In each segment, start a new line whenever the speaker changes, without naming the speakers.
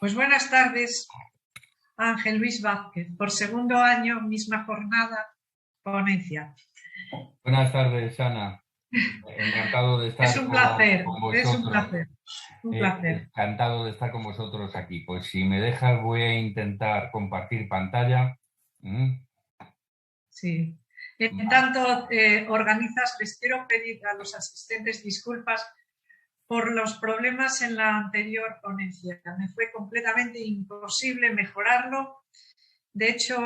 Pues buenas tardes, Ángel Luis Vázquez. Por segundo año, misma jornada, ponencia.
Buenas tardes, Ana. Encantado de estar
Es un placer,
con
es un
vosotros.
placer, un placer.
Encantado de estar con vosotros aquí. Pues si me dejas, voy a intentar compartir pantalla.
Sí. En
Vale.
tanto organizas, les quiero pedir a los asistentes disculpas por los problemas en la anterior ponencia. Me fue completamente imposible mejorarlo. De hecho,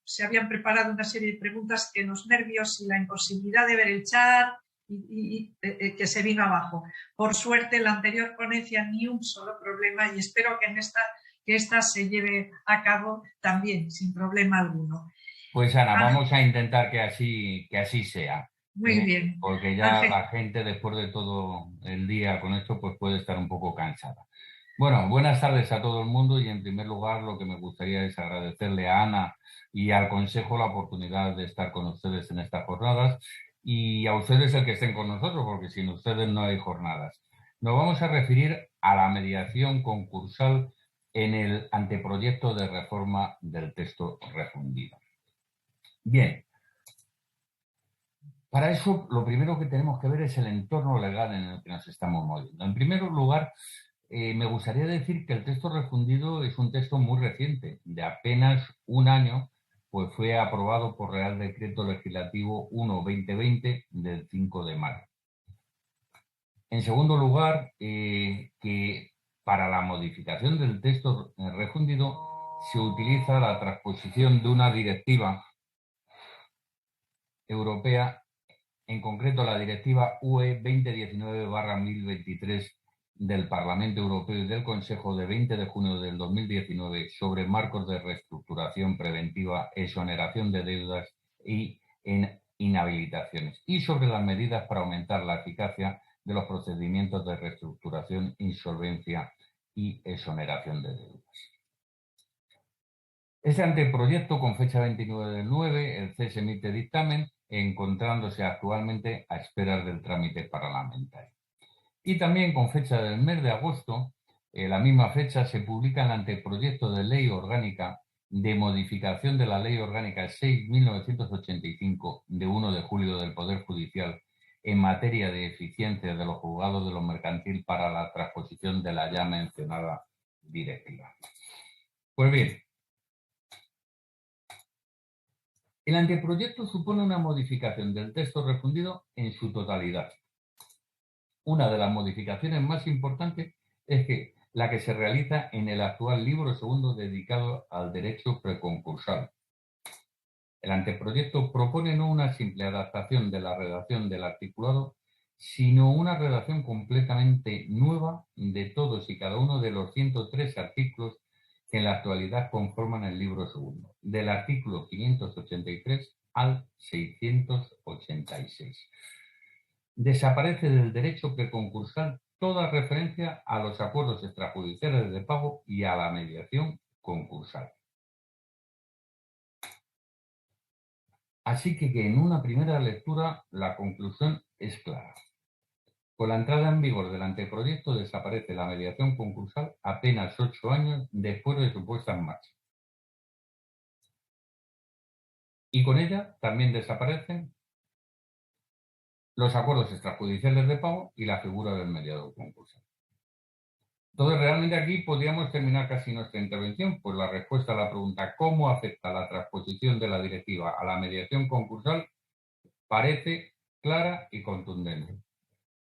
se habían preparado una serie de preguntas que los nervios y la imposibilidad de ver el chat que se vino abajo. Por suerte, en la anterior ponencia ni un solo problema y espero que esta se lleve a cabo también sin problema alguno.
Pues Ana, vamos a intentar que así sea.
Muy bien.
Porque ya la gente después de todo el día con esto pues puede estar un poco cansada. Bueno, buenas tardes a todo el mundo y en primer lugar lo que me gustaría es agradecerle a Ana y al Consejo la oportunidad de estar con ustedes en estas jornadas y a ustedes el que estén con nosotros, porque sin ustedes no hay jornadas. Nos vamos a referir a la mediación concursal en el anteproyecto de reforma del texto refundido. Bien. Para eso, lo primero que tenemos que ver es el entorno legal en el que nos estamos moviendo. En primer lugar, me gustaría decir que el texto refundido es un texto muy reciente, de apenas un año, pues fue aprobado por Real Decreto Legislativo 1/2020 del 5 de mayo. En segundo lugar, que para la modificación del texto refundido se utiliza la transposición de una directiva europea, en concreto la Directiva UE 2019/1023 del Parlamento Europeo y del Consejo de 20 de junio del 2019 sobre marcos de reestructuración preventiva, exoneración de deudas y inhabilitaciones, y sobre las medidas para aumentar la eficacia de los procedimientos de reestructuración, insolvencia y exoneración de deudas. Este anteproyecto, con fecha 29 del 9, el CES emite dictamen, encontrándose actualmente a esperas del trámite parlamentario. Y también con fecha del mes de agosto, la misma fecha, se publica el anteproyecto de ley orgánica de modificación de la Ley Orgánica 6/1985 de 1 de julio del Poder Judicial en materia de eficiencia de los juzgados de lo mercantil para la transposición de la ya mencionada directiva. Pues bien, el anteproyecto supone una modificación del texto refundido en su totalidad. Una de las modificaciones más importantes es la que se realiza en el actual libro segundo dedicado al derecho preconcursal. El anteproyecto propone no una simple adaptación de la redacción del articulado, sino una redacción completamente nueva de todos y cada uno de los 103 artículos que en la actualidad conforman el libro segundo, del artículo 583 al 686. Desaparece del derecho preconcursal toda referencia a los acuerdos extrajudiciales de pago y a la mediación concursal. Así que en una primera lectura la conclusión es clara. Con la entrada en vigor del anteproyecto desaparece la mediación concursal apenas 8 años después de su puesta en marcha. Y con ella también desaparecen los acuerdos extrajudiciales de pago y la figura del mediador concursal. Entonces, realmente aquí podríamos terminar casi nuestra intervención, pues la respuesta a la pregunta ¿cómo afecta la transposición de la directiva a la mediación concursal? Parece clara y contundente.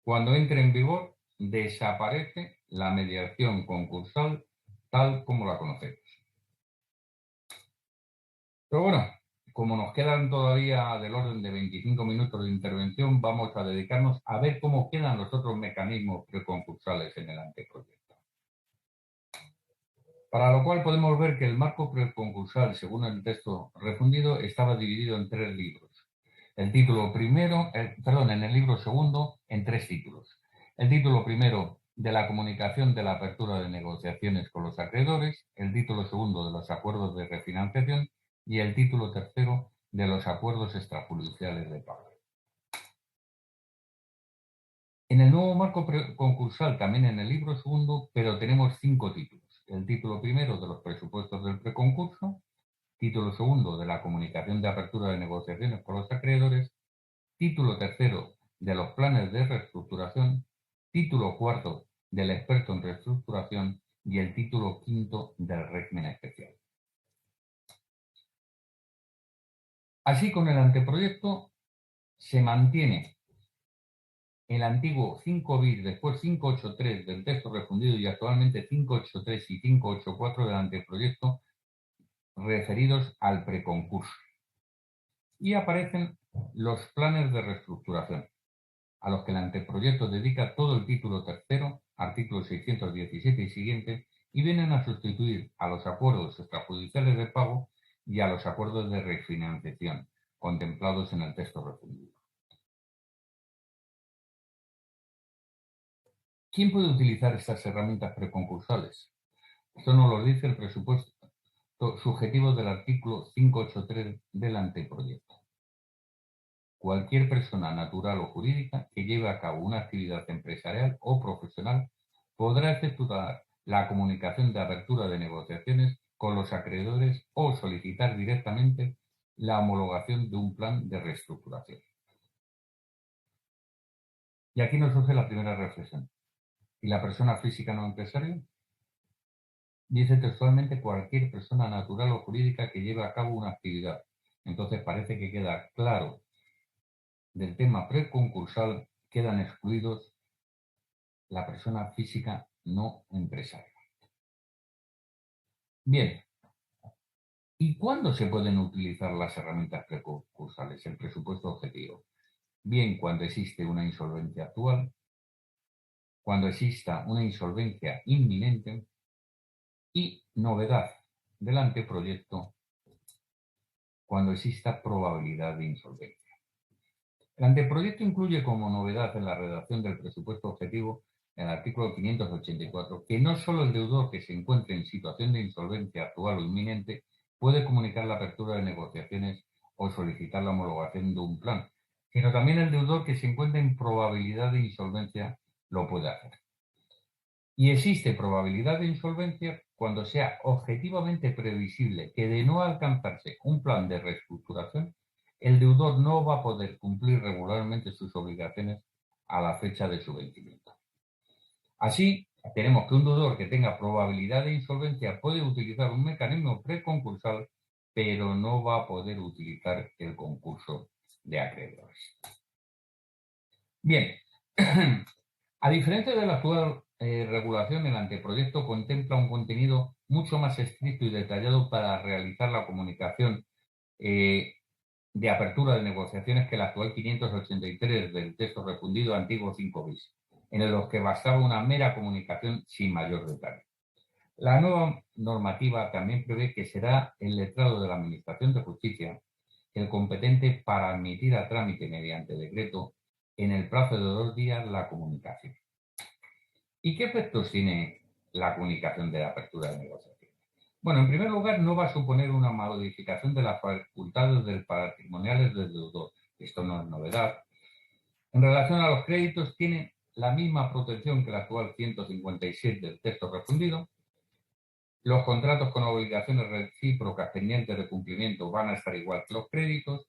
Cuando entre en vigor, desaparece la mediación concursal tal como la conocemos. Pero bueno, como nos quedan todavía del orden de 25 minutos de intervención, vamos a dedicarnos a ver cómo quedan los otros mecanismos preconcursales en el anteproyecto. Para lo cual podemos ver que el marco preconcursal, según el texto refundido, estaba dividido en 3 libros. En el libro segundo, en 3 títulos. El título primero de la comunicación de la apertura de negociaciones con los acreedores, el título segundo de los acuerdos de refinanciación y el título tercero de los acuerdos extrajudiciales de pago. En el nuevo marco concursal, también en el libro segundo, pero tenemos 5 primero de los presupuestos del preconcurso, título segundo de la comunicación de apertura de negociaciones con los acreedores, título tercero de los planes de reestructuración, título cuarto del experto en reestructuración y el título quinto del régimen especial. Así, con el anteproyecto se mantiene el antiguo 5 bis, después 583 del texto refundido y actualmente 583 y 584 del anteproyecto referidos al preconcurso. Y aparecen los planes de reestructuración, a los que el anteproyecto dedica todo el título tercero, artículo 617 y siguiente, y vienen a sustituir a los acuerdos extrajudiciales de pago y a los acuerdos de refinanciación contemplados en el texto refundido. ¿Quién puede utilizar estas herramientas preconcursales? Esto nos lo dice el presupuesto subjetivo del artículo 583 del anteproyecto. Cualquier persona natural o jurídica que lleve a cabo una actividad empresarial o profesional podrá efectuar la comunicación de apertura de negociaciones con los acreedores o solicitar directamente la homologación de un plan de reestructuración. Y aquí nos surge la primera reflexión. ¿Y la persona física no empresario? Dice textualmente cualquier persona natural o jurídica que lleve a cabo una actividad. Entonces parece que queda claro del tema preconcursal, quedan excluidos la persona física no empresaria. Bien, ¿y cuándo se pueden utilizar las herramientas preconcursales, el presupuesto objetivo? Bien, cuando existe una insolvencia actual, cuando exista una insolvencia inminente y, novedad del anteproyecto, cuando exista probabilidad de insolvencia. El anteproyecto incluye como novedad en la redacción del presupuesto objetivo el artículo 584, que no solo el deudor que se encuentre en situación de insolvencia actual o inminente puede comunicar la apertura de negociaciones o solicitar la homologación de un plan, sino también el deudor que se encuentre en probabilidad de insolvencia lo puede hacer. Y existe probabilidad de insolvencia cuando sea objetivamente previsible que de no alcanzarse un plan de reestructuración, el deudor no va a poder cumplir regularmente sus obligaciones a la fecha de su vencimiento. Así, tenemos que un deudor que tenga probabilidad de insolvencia puede utilizar un mecanismo preconcursal, pero no va a poder utilizar el concurso de acreedores. Bien, a diferencia de la actual regulación, el anteproyecto contempla un contenido mucho más estricto y detallado para realizar la comunicación de apertura de negociaciones que el actual 583 del texto refundido antiguo 5 bis, en los que bastaba una mera comunicación sin mayor detalle. La nueva normativa también prevé que será el letrado de la Administración de Justicia el competente para admitir a trámite mediante decreto en el plazo de 2 días la comunicación. ¿Y qué efectos tiene la comunicación de la apertura de negociaciones? Bueno, en primer lugar, no va a suponer una modificación de las facultades patrimoniales del deudor. Esto no es novedad. En relación a los créditos, tiene la misma protección que el actual 157 del texto refundido. Los contratos con obligaciones recíprocas pendientes de cumplimiento van a estar igual que los créditos.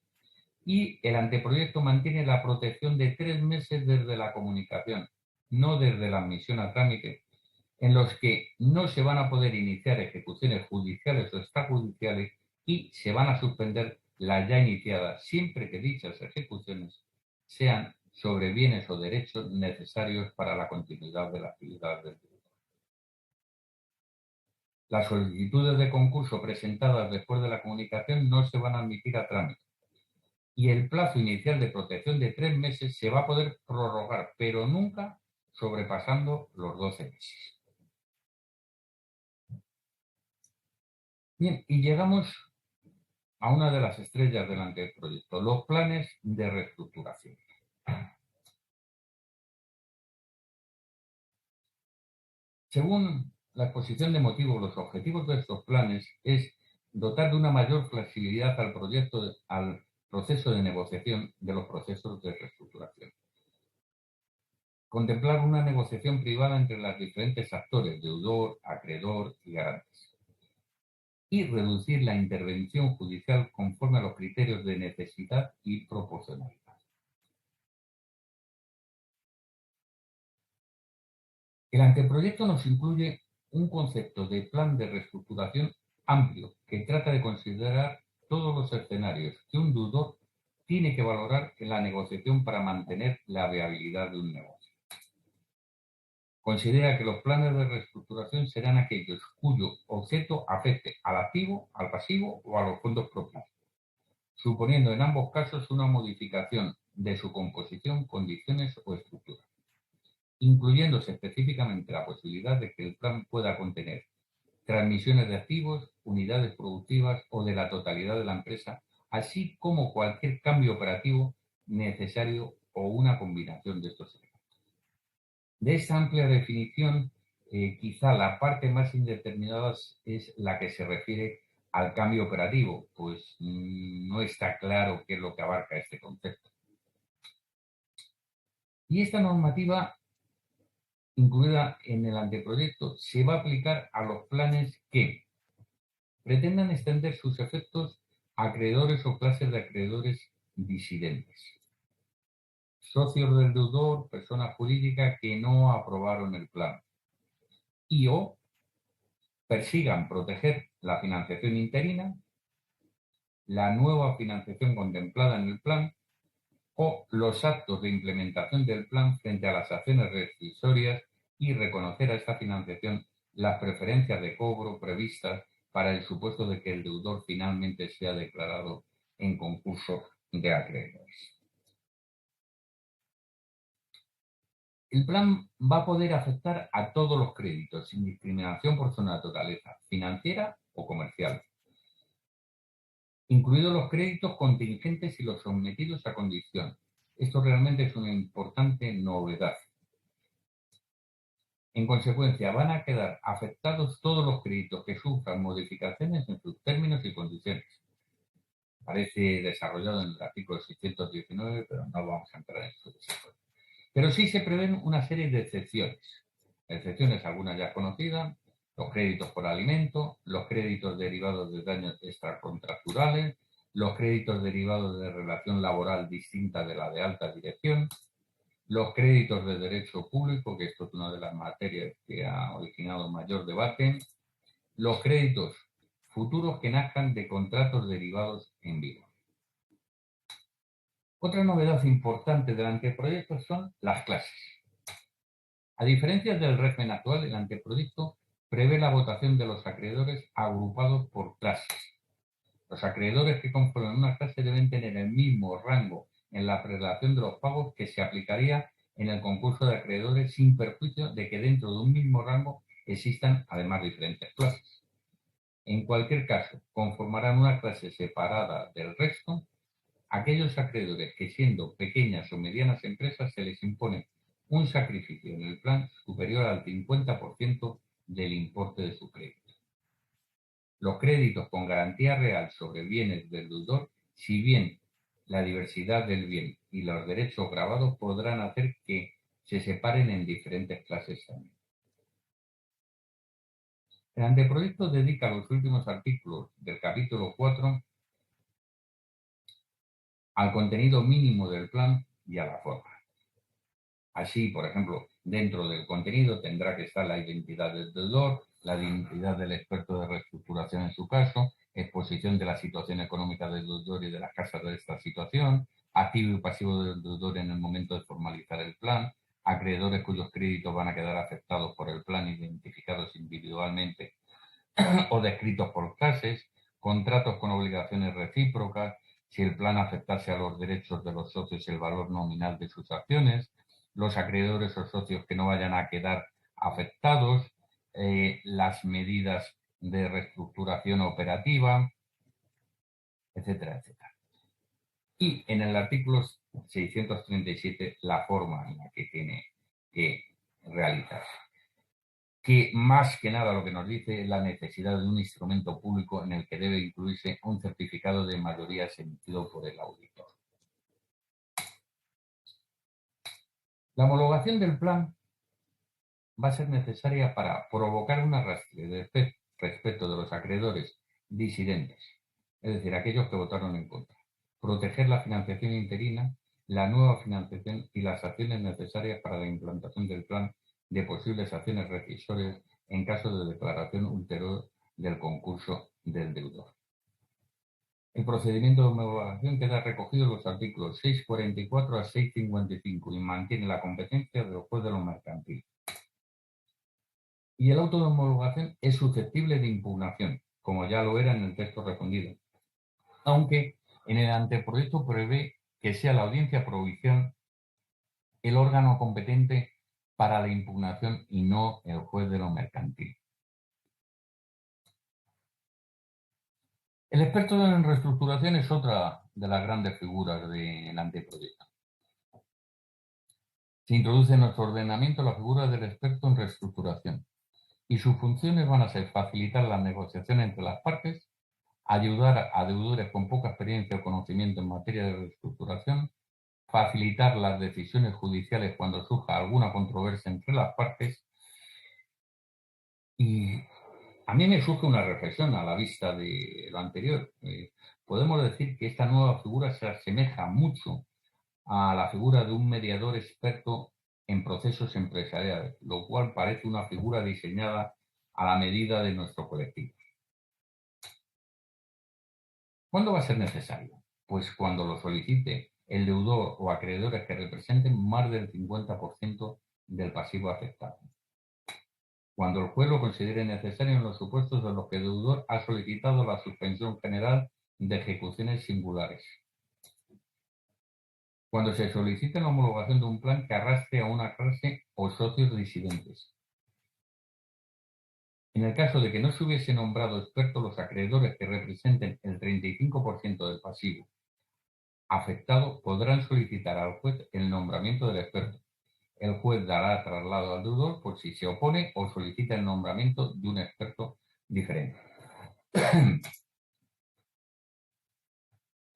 Y el anteproyecto mantiene la protección de 3 meses desde la comunicación, no desde la admisión a trámite, en los que no se van a poder iniciar ejecuciones judiciales o extrajudiciales y se van a suspender las ya iniciadas, siempre que dichas ejecuciones sean sobre bienes o derechos necesarios para la continuidad de la actividad del deudor. Las solicitudes de concurso presentadas después de la comunicación no se van a admitir a trámite. Y el plazo inicial de protección de 3 meses se va a poder prorrogar, pero nunca sobrepasando los 12 meses. Bien, y llegamos a una de las estrellas del anteproyecto, los planes de reestructuración. Según la exposición de motivos, los objetivos de estos planes es dotar de una mayor flexibilidad al proceso de negociación de los procesos de reestructuración. Contemplar una negociación privada entre los diferentes actores, deudor, acreedor y garantes. y reducir la intervención judicial conforme a los criterios de necesidad y proporcionalidad. El anteproyecto nos incluye un concepto de plan de reestructuración amplio que trata de considerar todos los escenarios que un deudor tiene que valorar en la negociación para mantener la viabilidad de un negocio. Considera que los planes de reestructuración serán aquellos cuyo objeto afecte al activo, al pasivo o a los fondos propios, suponiendo en ambos casos una modificación de su composición, condiciones o estructura, incluyéndose específicamente la posibilidad de que el plan pueda contener transmisiones de activos, unidades productivas o de la totalidad de la empresa, así como cualquier cambio operativo necesario o una combinación de estos elementos. De esta amplia definición, quizá la parte más indeterminada es la que se refiere al cambio operativo, pues no está claro qué es lo que abarca este concepto. Y esta normativa incluida en el anteproyecto se va a aplicar a los planes que pretendan extender sus efectos a acreedores o clases de acreedores disidentes, socios del deudor, persona jurídica que no aprobaron el plan, y o persigan proteger la financiación interina, la nueva financiación contemplada en el plan o los actos de implementación del plan frente a las acciones rescisorias y reconocer a esta financiación las preferencias de cobro previstas para el supuesto de que el deudor finalmente sea declarado en concurso de acreedores. El plan va a poder afectar a todos los créditos, sin discriminación por su naturaleza, financiera o comercial, incluidos los créditos contingentes y los sometidos a condición. Esto realmente es una importante novedad. En consecuencia, van a quedar afectados todos los créditos que sufran modificaciones en sus términos y condiciones. Parece desarrollado en el artículo 619, pero no vamos a entrar en su desarrollo. Pero sí se prevén una serie de excepciones. Excepciones algunas ya conocidas: los créditos por alimento, los créditos derivados de daños extracontractuales, los créditos derivados de relación laboral distinta de la de alta dirección, los créditos de derecho público, que esto es una de las materias que ha originado mayor debate, los créditos futuros que nazcan de contratos derivados en vigor. Otra novedad importante del anteproyecto son las clases. A diferencia del régimen actual, el anteproyecto prevé la votación de los acreedores agrupados por clases. Los acreedores que conforman una clase deben tener el mismo rango en la prelación de los pagos que se aplicaría en el concurso de acreedores, sin perjuicio de que dentro de un mismo rango existan además diferentes clases. En cualquier caso, conformarán una clase separada del resto aquellos acreedores que, siendo pequeñas o medianas empresas, se les impone un sacrificio en el plan superior al 50% del importe de su crédito. Los créditos con garantía real sobre bienes del deudor, si bien la diversidad del bien y los derechos gravados podrán hacer que se separen en diferentes clases también. El anteproyecto dedica los últimos artículos del capítulo 4 al contenido mínimo del plan y a la forma. Así, por ejemplo, dentro del contenido tendrá que estar la identidad del deudor, la identidad del experto de reestructuración en su caso, exposición de la situación económica del deudor y de las casas de esta situación, activo y pasivo del deudor en el momento de formalizar el plan, acreedores cuyos créditos van a quedar afectados por el plan identificados individualmente o descritos por clases, contratos con obligaciones recíprocas, si el plan afectase a los derechos de los socios y el valor nominal de sus acciones, los acreedores o socios que no vayan a quedar afectados, las medidas de reestructuración operativa, etcétera, etcétera. Y en el artículo 637, la forma en la que tiene que realizarse, que más que nada lo que nos dice es la necesidad de un instrumento público en el que debe incluirse un certificado de mayoría emitido por el auditor. La homologación del plan va a ser necesaria para provocar un arrastre de respeto de los acreedores disidentes, es decir, aquellos que votaron en contra. Proteger la financiación interina, la nueva financiación y las acciones necesarias para la implantación del plan de posibles acciones rescisorias en caso de declaración ulterior del concurso del deudor. El procedimiento de homologación queda recogido en los artículos 644 a 655 y mantiene la competencia del juez de lo mercantil. Y el auto de homologación es susceptible de impugnación, como ya lo era en el texto refundido, aunque en el anteproyecto prevé que sea la audiencia provincial el órgano competente para la impugnación y no el juez de lo mercantil. El experto en reestructuración es otra de las grandes figuras del anteproyecto. Se introduce en nuestro ordenamiento la figura del experto en reestructuración y sus funciones van a ser facilitar las negociaciones entre las partes, ayudar a deudores con poca experiencia o conocimiento en materia de reestructuración, facilitar las decisiones judiciales cuando surja alguna controversia entre las partes. Y a mí me surge una reflexión a la vista de lo anterior. Podemos decir que esta nueva figura se asemeja mucho a la figura de un mediador experto en procesos empresariales, lo cual parece una figura diseñada a la medida de nuestro colectivo. ¿Cuándo va a ser necesario? Pues cuando lo solicite el deudor o acreedores que representen más del 50% del pasivo afectado. Cuando el juez lo considere necesario en los supuestos en los que el deudor ha solicitado la suspensión general de ejecuciones singulares. Cuando se solicite la homologación de un plan que arrastre a una clase o socios disidentes. En el caso de que no se hubiese nombrado expertos los acreedores que representen el 35% del pasivo afectado podrán solicitar al juez el nombramiento del experto. El juez dará traslado al deudor por si se opone o solicita el nombramiento de un experto diferente.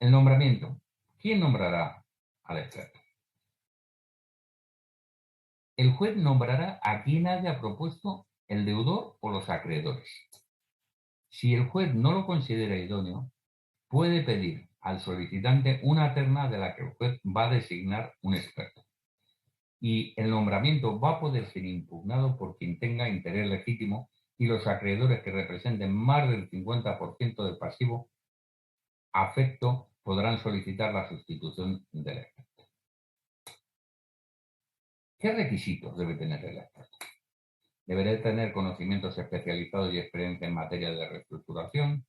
El nombramiento. ¿Quién nombrará al experto? El juez nombrará a quien haya propuesto el deudor o los acreedores. Si el juez no lo considera idóneo, puede pedir al solicitante una terna de la que el juez va a designar un experto. Y el nombramiento va a poder ser impugnado por quien tenga interés legítimo y los acreedores que representen más del 50% del pasivo afecto podrán solicitar la sustitución del experto. ¿Qué requisitos debe tener el experto? Deberá tener conocimientos especializados y experiencia en materia de reestructuración.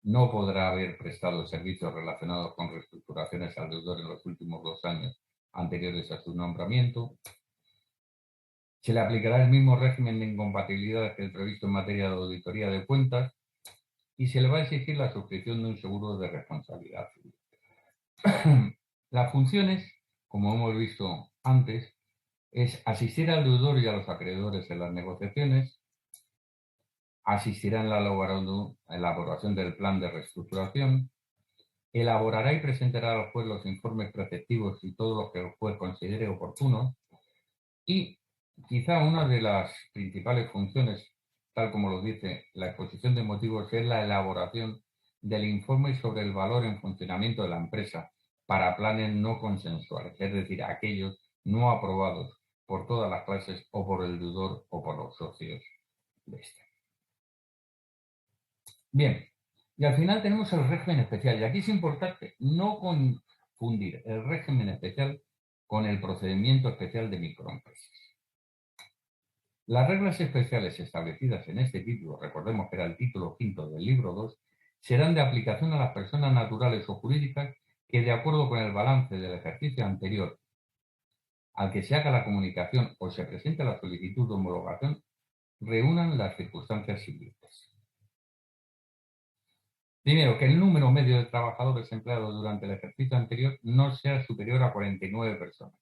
No podrá haber prestado servicios relacionados con reestructuraciones al deudor en los últimos 2 años anteriores a su nombramiento. Se le aplicará el mismo régimen de incompatibilidad que el previsto en materia de auditoría de cuentas y se le va a exigir la suscripción de un seguro de responsabilidad civil. Las funciones, como hemos visto antes, es asistir al deudor y a los acreedores en las negociaciones, asistirá en la elaboración del plan de reestructuración, elaborará y presentará al juez los informes preceptivos y todo lo que el juez considere oportuno y quizá una de las principales funciones, tal como lo dice la exposición de motivos, es la elaboración del informe sobre el valor en funcionamiento de la empresa para planes no consensuales, es decir, aquellos no aprobados por todas las clases o por el deudor o por los socios de este. Bien, y al final tenemos el régimen especial. Y aquí es importante no confundir el régimen especial con el procedimiento especial de microempresas. Las reglas especiales establecidas en este título, recordemos que era el título 5 del libro 2, serán de aplicación a las personas naturales o jurídicas que, de acuerdo con el balance del ejercicio anterior al que se haga la comunicación o se presente la solicitud de homologación, reúnan las circunstancias siguientes. Primero, que el número medio de trabajadores empleados durante el ejercicio anterior no sea superior a 49 personas.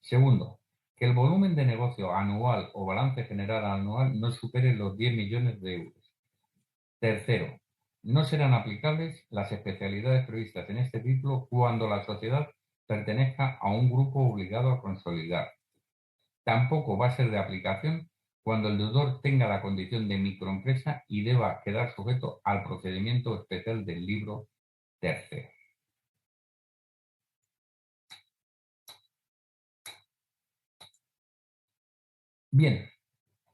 Segundo, que el volumen de negocio anual o balance general anual no supere los 10 millones de euros. Tercero, no serán aplicables las especialidades previstas en este título cuando la sociedad pertenezca a un grupo obligado a consolidar. Tampoco va a ser de aplicación cuando el deudor tenga la condición de microempresa y deba quedar sujeto al procedimiento especial del libro tercero. Bien,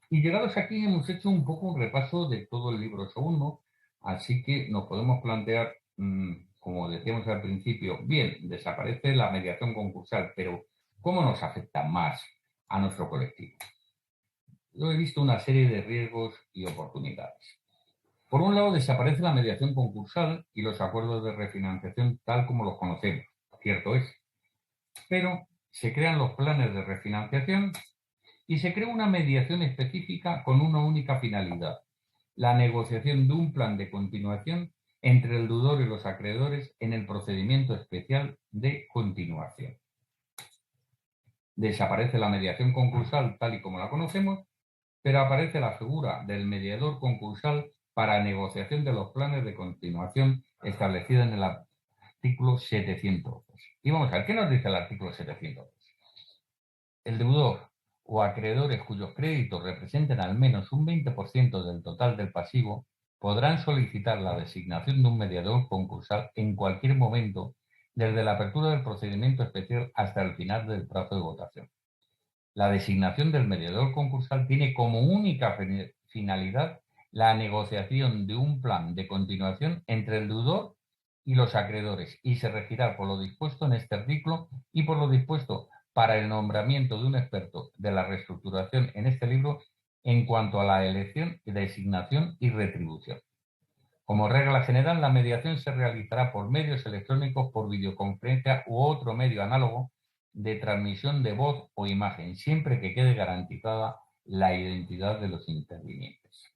y llegados aquí hemos hecho un poco un repaso de todo el libro segundo, así que nos podemos plantear, como decíamos al principio, bien, desaparece la mediación concursal, pero ¿cómo nos afecta más a nuestro colectivo? Yo he visto una serie de riesgos y oportunidades. Por un lado, desaparece la mediación concursal y los acuerdos de refinanciación tal como los conocemos, cierto es, pero se crean los planes de refinanciación y se crea una mediación específica con una única finalidad, la negociación de un plan de continuación entre el deudor y los acreedores en el procedimiento especial de continuación. Desaparece la mediación concursal tal y como la conocemos, pero aparece la figura del mediador concursal para negociación de los planes de continuación establecida en el artículo 702. Y vamos a ver, ¿qué nos dice el artículo 702? El deudor o acreedores cuyos créditos representen al menos un 20% del total del pasivo podrán solicitar la designación de un mediador concursal en cualquier momento desde la apertura del procedimiento especial hasta el final del plazo de votación. La designación del mediador concursal tiene como única finalidad la negociación de un plan de continuación entre el deudor y los acreedores y se regirá por lo dispuesto en este artículo y por lo dispuesto para el nombramiento de un experto de la reestructuración en este libro en cuanto a la elección, designación y retribución. Como regla general, la mediación se realizará por medios electrónicos, por videoconferencia u otro medio análogo de transmisión de voz o imagen, siempre que quede garantizada la identidad de los intervinientes.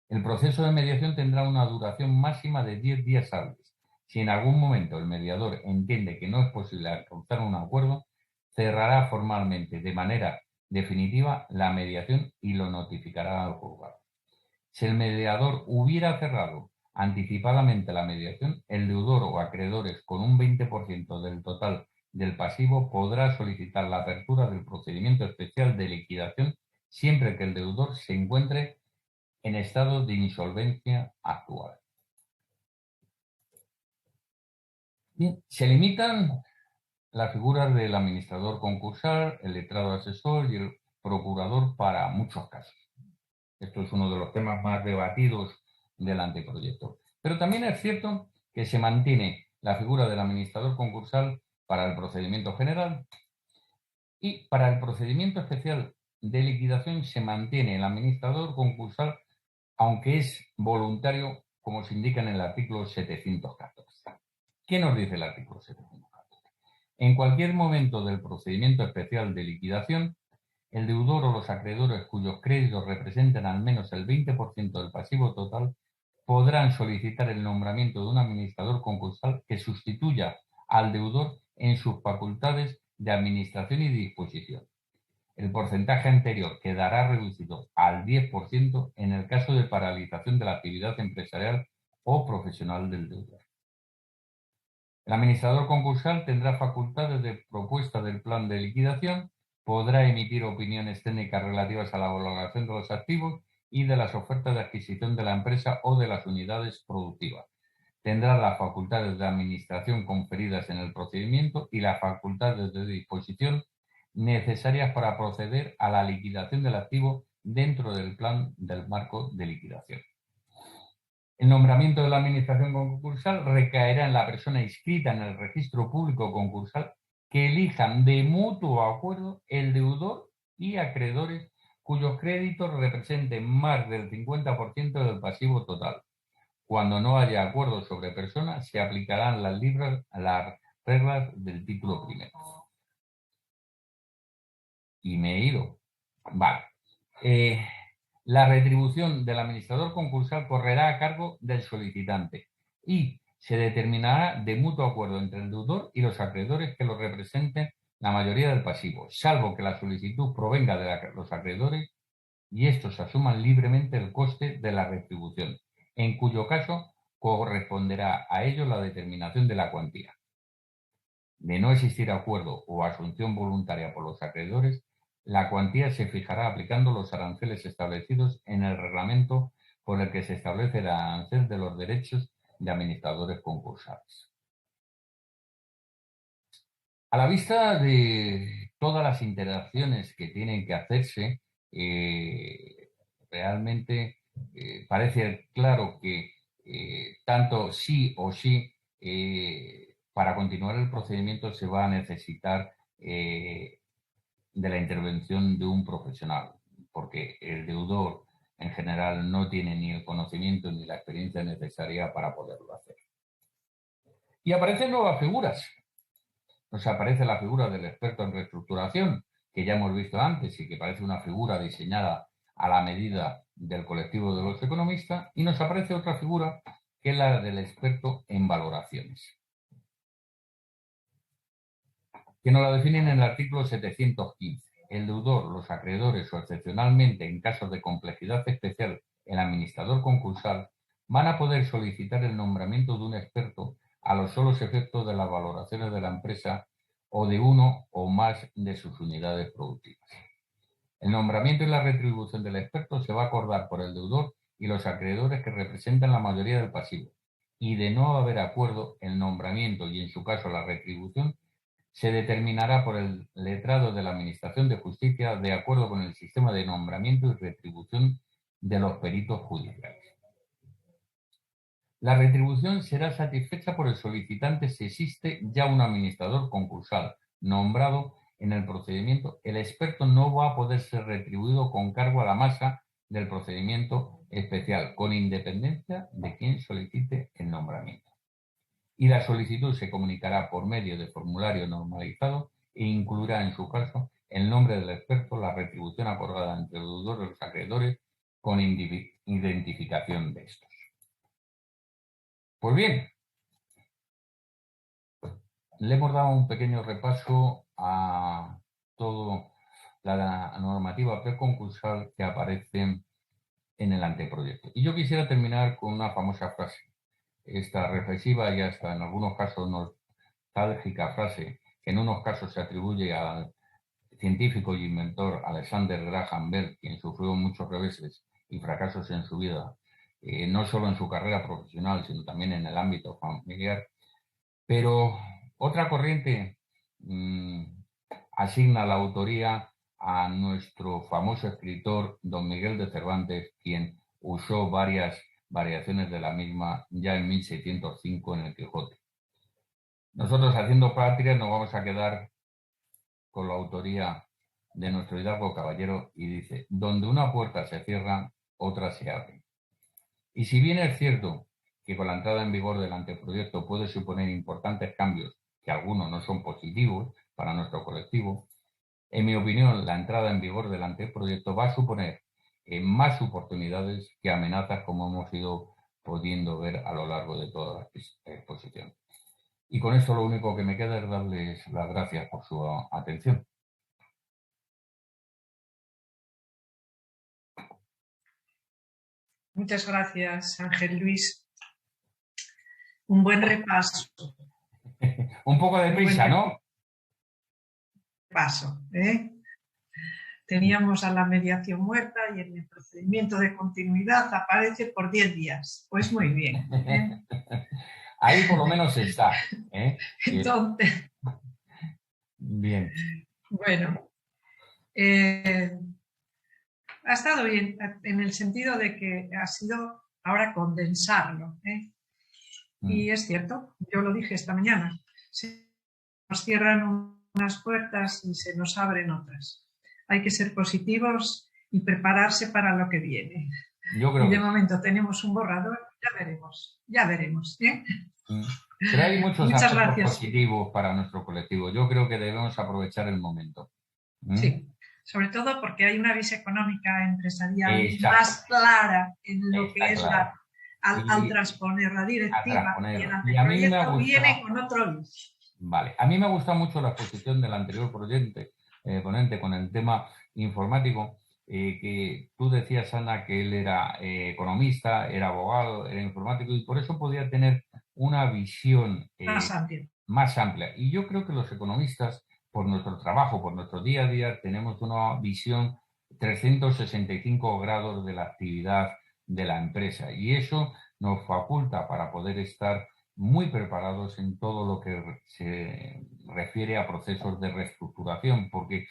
El proceso de mediación tendrá una duración máxima de 10 días hábiles. Si en algún momento el mediador entiende que no es posible alcanzar un acuerdo, cerrará formalmente de manera definitiva la mediación y lo notificará al juzgado. Si el mediador hubiera cerrado anticipadamente la mediación, el deudor o acreedores con un 20% del total del pasivo podrá solicitar la apertura del procedimiento especial de liquidación siempre que el deudor se encuentre en estado de insolvencia actual. Bien, se limitan las figuras del administrador concursal, el letrado asesor y el procurador para muchos casos. Esto es uno de los temas más debatidos del anteproyecto. Pero también es cierto que se mantiene la figura del administrador concursal para el procedimiento general y para el procedimiento especial de liquidación se mantiene el administrador concursal, aunque es voluntario, como se indica en el artículo 714. ¿Qué nos dice el artículo 714? En cualquier momento del procedimiento especial de liquidación, el deudor o los acreedores cuyos créditos representen al menos el 20% del pasivo total podrán solicitar el nombramiento de un administrador concursal que sustituya al deudor en sus facultades de administración y disposición. El porcentaje anterior quedará reducido al 10% en el caso de paralización de la actividad empresarial o profesional del deudor. El administrador concursal tendrá facultades de propuesta del plan de liquidación, podrá emitir opiniones técnicas relativas a la valoración de los activos y de las ofertas de adquisición de la empresa o de las unidades productivas. Tendrá las facultades de administración conferidas en el procedimiento y las facultades de disposición necesarias para proceder a la liquidación del activo dentro del plan del marco de liquidación. El nombramiento de la administración concursal recaerá en la persona inscrita en el registro público concursal que elijan de mutuo acuerdo el deudor y acreedores cuyos créditos representen más del 50% del pasivo total. Cuando no haya acuerdo sobre persona, se aplicarán las reglas del título primero. Y me he ido. Vale. La retribución del administrador concursal correrá a cargo del solicitante y se determinará de mutuo acuerdo entre el deudor y los acreedores que lo representen la mayoría del pasivo, salvo que la solicitud provenga de los acreedores y estos asuman libremente el coste de la retribución, en cuyo caso corresponderá a ellos la determinación de la cuantía. De no existir acuerdo o asunción voluntaria por los acreedores, La cuantía se fijará aplicando los aranceles establecidos en el reglamento por el que se establece el arancel de los derechos de administradores concursales. A la vista de todas las interacciones que tienen que hacerse, realmente parece claro que tanto sí o sí, para continuar el procedimiento se va a necesitar de la intervención de un profesional, porque el deudor en general no tiene ni el conocimiento ni la experiencia necesaria para poderlo hacer. Y aparecen nuevas figuras. Nos aparece la figura del experto en reestructuración, que ya hemos visto antes y que parece una figura diseñada a la medida del colectivo de los economistas, y nos aparece otra figura que es la del experto en valoraciones, que nos la definen en el artículo 715. El deudor, los acreedores o excepcionalmente en casos de complejidad especial el administrador concursal van a poder solicitar el nombramiento de un experto a los solos efectos de las valoraciones de la empresa o de uno o más de sus unidades productivas. El nombramiento y la retribución del experto se va a acordar por el deudor y los acreedores que representan la mayoría del pasivo, y de no haber acuerdo, el nombramiento y en su caso la retribución se determinará por el letrado de la Administración de Justicia de acuerdo con el sistema de nombramiento y retribución de los peritos judiciales. La retribución será satisfecha por el solicitante si existe ya un administrador concursal nombrado en el procedimiento. El experto no va a poder ser retribuido con cargo a la masa del procedimiento especial, con independencia de quien solicite el nombramiento. Y la solicitud se comunicará por medio de formulario normalizado e incluirá en su caso el nombre del experto, la retribución acordada entre el deudor y los acreedores con identificación de estos. Pues bien, le hemos dado un pequeño repaso a toda la normativa preconcursal que aparece en el anteproyecto. Y yo quisiera terminar con una famosa frase, esta reflexiva y hasta en algunos casos nostálgica frase, que en unos casos se atribuye al científico y inventor Alexander Graham Bell, quien sufrió muchos reveses y fracasos en su vida, no solo en su carrera profesional, sino también en el ámbito familiar. Pero otra corriente asigna la autoría a nuestro famoso escritor don Miguel de Cervantes, quien usó varias variaciones de la misma ya en 1605 en el Quijote. Nosotros, haciendo patria, nos vamos a quedar con la autoría de nuestro hidalgo caballero y dice: donde una puerta se cierra, otra se abre. Y si bien es cierto que con la entrada en vigor del anteproyecto puede suponer importantes cambios, que algunos no son positivos para nuestro colectivo, en mi opinión, la entrada en vigor del anteproyecto va a suponer más oportunidades que amenazas, como hemos ido pudiendo ver a lo largo de toda la exposición. Y con esto lo único que me queda es darles las gracias por su atención.
Muchas gracias, Ángel Luis. Un buen repaso.
Un poco de prisa, ¿no?
Repaso, ¿eh? Teníamos a la mediación muerta y en el procedimiento de continuidad aparece por 10 días. Pues muy bien, ¿eh?
Ahí por lo menos está, ¿eh?
Entonces,
bien.
Bueno, ha estado bien en el sentido de que ha sido ahora condensarlo, ¿eh? Y es cierto, yo lo dije esta mañana, se nos cierran unas puertas y se nos abren otras. Hay que ser positivos y prepararse para lo que viene.
Yo creo
y de momento tenemos un borrador, ya veremos, ¿eh?
Pero hay muchos
Muchas
aspectos
gracias.
positivos para nuestro colectivo. Yo creo que debemos aprovechar el momento.
Sí, sobre todo porque hay una visión económica empresarial
Exacto.
más clara en lo
Está
que es
claro.
al transponer la directiva y el anteproyecto viene con otro luz.
Vale, a mí me gusta mucho la exposición del anterior ponente con el tema informático, que tú decías, Ana, que él era economista, era abogado, era informático y por eso podía tener una visión más amplia. Y yo creo que los economistas por nuestro trabajo, por nuestro día a día, tenemos una visión 365 grados de la actividad de la empresa y eso nos faculta para poder estar muy preparados en todo lo que se refiere a procesos de reestructuración, porque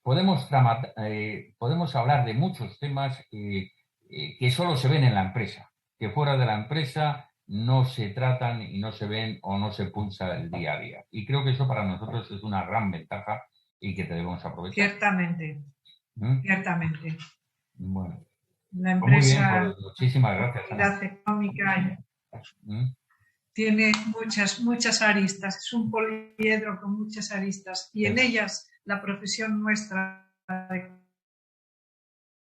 podemos hablar de muchos temas que solo se ven en la empresa, que fuera de la empresa no se tratan y no se ven o no se pulsa el día a día. Y creo que eso para nosotros es una gran ventaja y que debemos aprovechar.
Ciertamente, ciertamente.
Bueno,
la empresa,
muy bien, pues muchísimas gracias,
la actividad económica tiene muchas aristas, es un poliedro con muchas aristas y en ellas la profesión nuestra de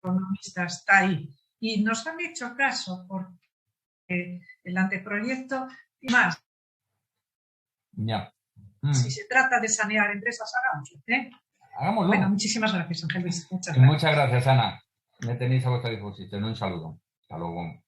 economista está ahí. Y nos han hecho caso porque el anteproyecto y más.
Ya.
Si se trata de sanear empresas, hagámoslo.
Hagámoslo.
Bueno, muchísimas gracias, Ángel Luis.
Muchas gracias, Ana. Me tenéis a vuestra disposición. Un saludo. Hasta luego.